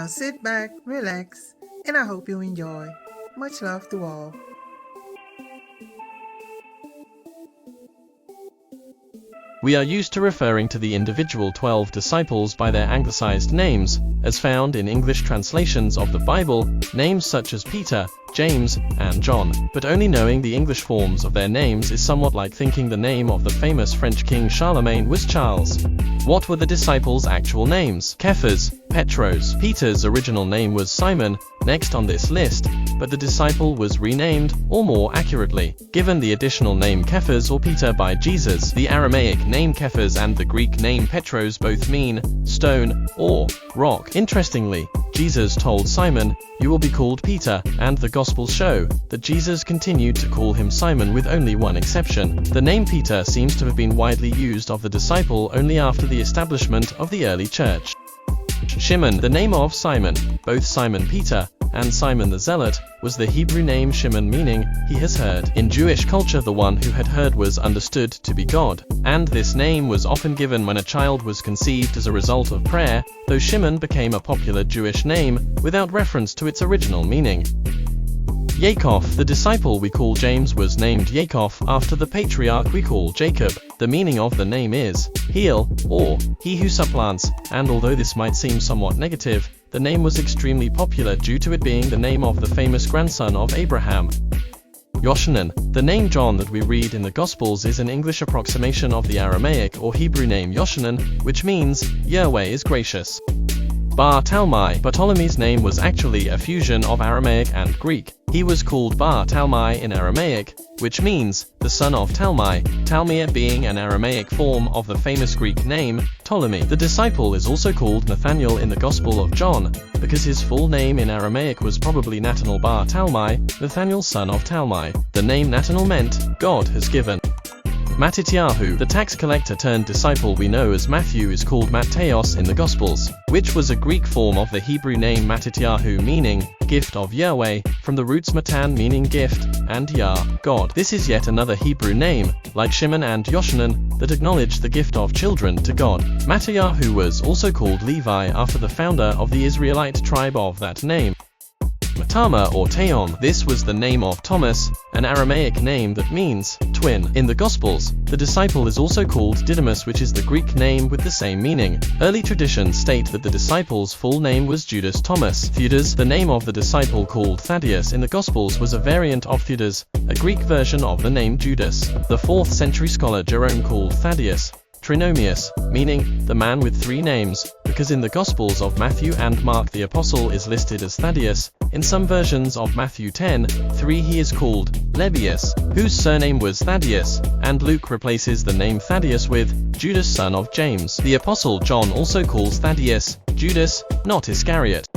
Now sit back, relax, and I hope you enjoy. Much love to all. We are used to referring to the individual 12 disciples by their anglicized names, as found in English translations of the Bible, names such as Peter, James, and John, but only knowing the English forms of their names is somewhat like thinking the name of the famous French king Charlemagne was Charles. What were the disciples' actual names? Cephas, Petros. Peter's original name was Simon, next on this list, but the disciple was renamed, or more accurately, given the additional name Cephas or Peter by Jesus. The Aramaic name Cephas and the Greek name Petros both mean stone or rock. Interestingly, Jesus told Simon, "You will be called Peter," and the Gospels show that Jesus continued to call him Simon with only one exception. The name Peter seems to have been widely used of the disciple only after the establishment of the early church. Shimon, the name of Simon, both Simon Peter and Simon the Zealot, was the Hebrew name Shimon, meaning he has heard. In Jewish culture, the one who had heard was understood to be God, and this name was often given when a child was conceived as a result of prayer, though Shimon became a popular Jewish name without reference to its original meaning. Yaakov, the disciple we call James, was named Yaakov after the patriarch we call Jacob. The meaning of the name is heel, or he who supplants, and although this might seem somewhat negative, the name was extremely popular due to it being the name of the famous grandson of Abraham. Yoshanan, the name John that we read in the Gospels, is an English approximation of the Aramaic or Hebrew name Yoshanan, which means Yahweh is gracious. Bar Talmai, Bartholomew's name was actually a fusion of Aramaic and Greek. He was called Bar Talmai in Aramaic, which means the son of Talmai, Talmai being an Aramaic form of the famous Greek name Ptolemy. The disciple is also called Nathanael in the Gospel of John, because his full name in Aramaic was probably Nathanael Bar Talmai, Nathanael son of Talmai. The name Nathanael meant God has given. Mattityahu, the tax collector turned disciple we know as Matthew, is called Matthias in the Gospels, which was a Greek form of the Hebrew name Mattityahu, meaning gift of Yahweh, from the roots matan meaning gift, and Yah, God. This is yet another Hebrew name, like Shimon and Yoshanan, that acknowledged the gift of children to God. Mattityahu was also called Levi after the founder of the Israelite tribe of that name. Matama or Taom, this was the name of Thomas, an Aramaic name that means twin. In the Gospels, the disciple is also called Didymus, which is the Greek name with the same meaning. Early traditions state that the disciple's full name was Judas Thomas. Theudas, the name of the disciple called Thaddeus in the Gospels, was a variant of Theudas, a Greek version of the name Judas. The 4th century scholar Jerome called Thaddeus Trinomius, meaning the man with 3 names, because in the Gospels of Matthew and Mark the apostle is listed as Thaddeus. In some versions of Matthew 10:3 he is called Lebbeus, whose surname was Thaddeus, and Luke replaces the name Thaddeus with Judas son of James. The apostle John also calls Thaddeus Judas, not Iscariot.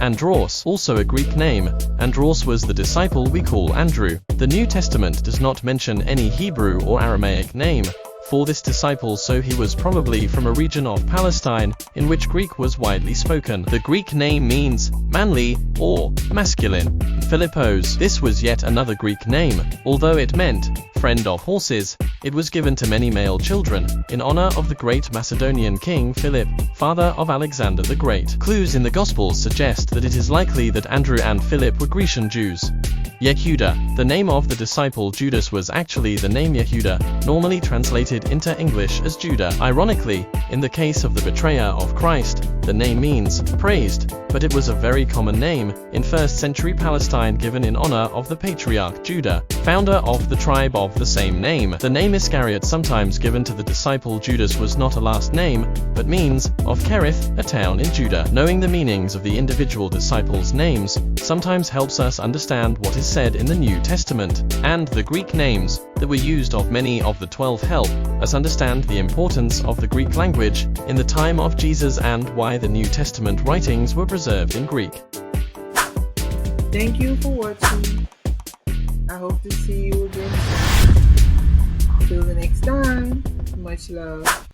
Andros, also a Greek name. Andros was the disciple we call Andrew. The New Testament does not mention any Hebrew or Aramaic name for this disciple, so he was probably from a region of Palestine in which Greek was widely spoken. The Greek name means manly or masculine. Philippos, this was yet another Greek name. Although it meant friend of horses, it was given to many male children in honor of the great Macedonian king Philip, father of Alexander the Great. Clues in the Gospels suggest that it is likely that Andrew and Philip were Grecian Jews. Yehuda, the name of the disciple Judas, was actually the name Yehuda, normally translated into English as Judah. Ironically, in the case of the betrayer of Christ, the name means praised, but it was a very common name in 1st century Palestine given in honor of the patriarch Judah, founder of the tribe of the same name. The name Iscariot, sometimes given to the disciple Judas, was not a last name, but means of Kerith, a town in Judah. Knowing the meanings of the individual disciples' names sometimes helps us understand what is said in the New Testament, and the Greek names that were used of many of the 12 help us understand the importance of the Greek language in the time of Jesus and why the New Testament writings were preserved in Greek. Thank you for watching. I hope to see you again. Till the next time, much love.